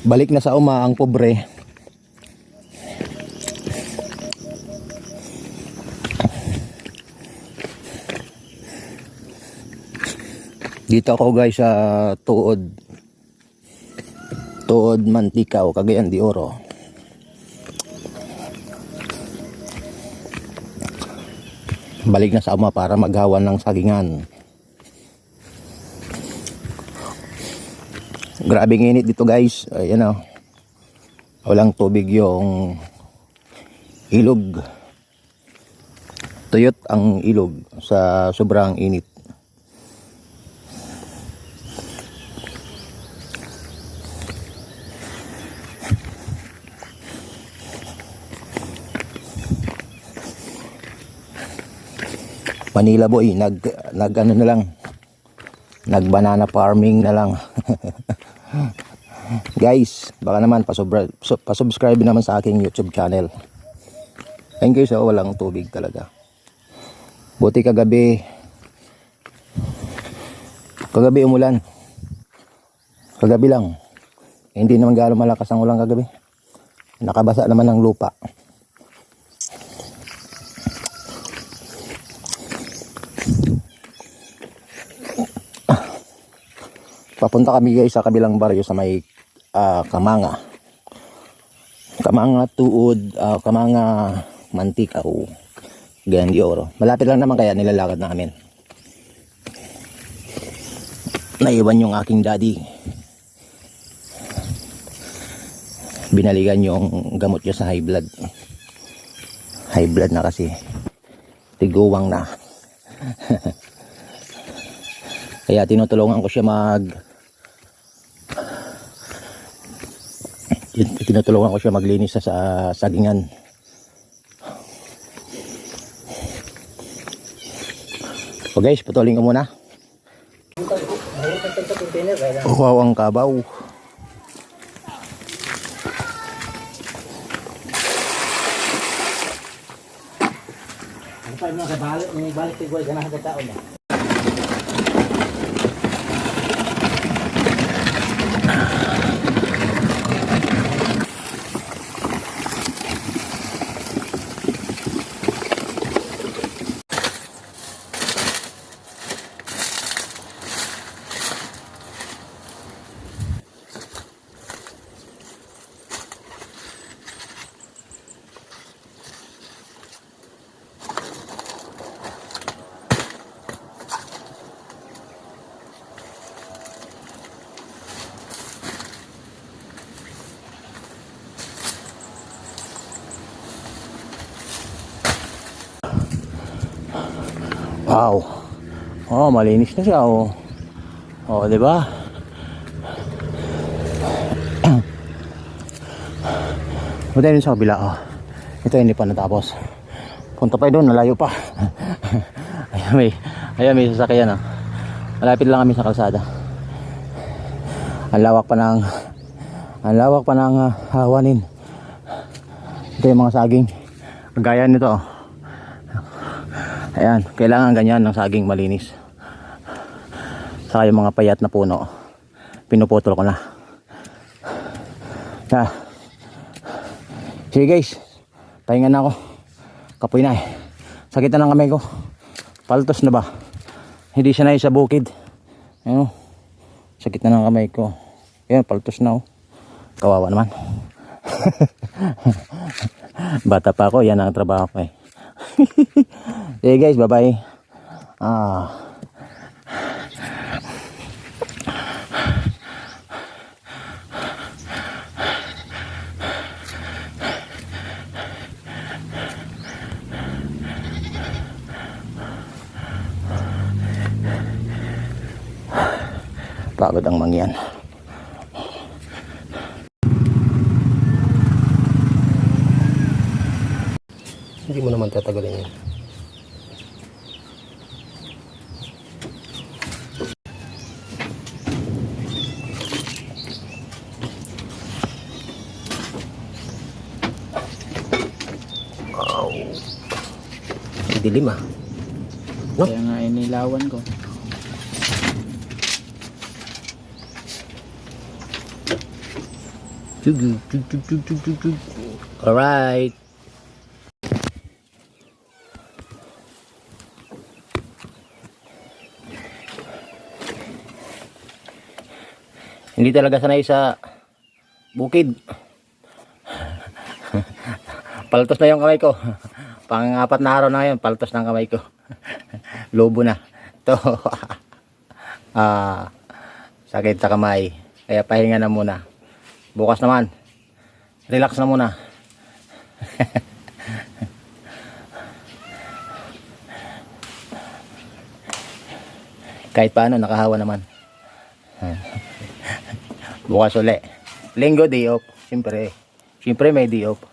Balik na sa uma ang pobre. Dito ako guys sa Tuod Mantikao, Cagayan de Oro. Balik na sa uma para maghawan ng sagingan. Grabing init dito guys. Ayan o. Walang tubig yung ilog. Tuyot ang ilog sa sobrang init. Manila boy, nag ano na lang. Nag banana farming na lang. Guys, baka naman pa-subscribe naman sa aking YouTube channel. Thank you. So walang tubig talaga. Buti kagabi umulan. Kagabi lang. Hindi naman gaano malakas ang ulan kagabi. Nakabasa naman ng lupa. Papunta kami guys sa kabilang baryo sa may Kamanga. Kamanga Tuod, Kamanga Mantikao, Cagayan de Oro. Malapit lang naman kaya nilalakad namin. Naiwan yung aking daddy. Binaligan yung gamot niya sa high blood. High blood na kasi. Tiguwang na. Kaya tinutulungan ko siya maglinis sa sagingan. So guys, patuloy ko muna. Wow, ang kabaw. Balik tigway ganah sa taon na. Wow. Oh, malinis na siya oh. Oh, 'di ba? Punta din sa kabila oh. Ito hindi pa natapos. Punta pa doon, nalayo pa. Ayan may sasakyan oh. Malapit lang kami sa kalsada. Ang lawak pa ng hawanin. Ito yung mga saging. Kagaya nito oh. Ayan, kailangan ganyan ng saging malinis. Saka yung mga payat na puno, pinuputol ko na. Sige guys, pahinga na ako. Kapoy na eh. Sakit na ng kamay ko. Paltos na ba? Hindi siya na sa bukid. Ayun, sakit na ng kamay ko. Ayan, paltos na oh. Kawawa naman. Bata pa ako, yan ang trabaho ko eh. Okay guys, bye bye. Pagod ang mangyan. Hindi mo naman tatagalin yan. Wow. Dilim ah. No? Kaya nga inilawan ko. Alright. Hindi talaga sanay sa bukid. Paltos na yung kamay ko. Pang-apat na araw na ngayon, paltos ng kamay ko. Lobo na. To. Sakit sa kamay. Kaya pahinga na muna. Bukas naman. Relax na muna. Kahit paano, nakahawa naman. Bukas uli. Linggo, day off. Siyempre may day off.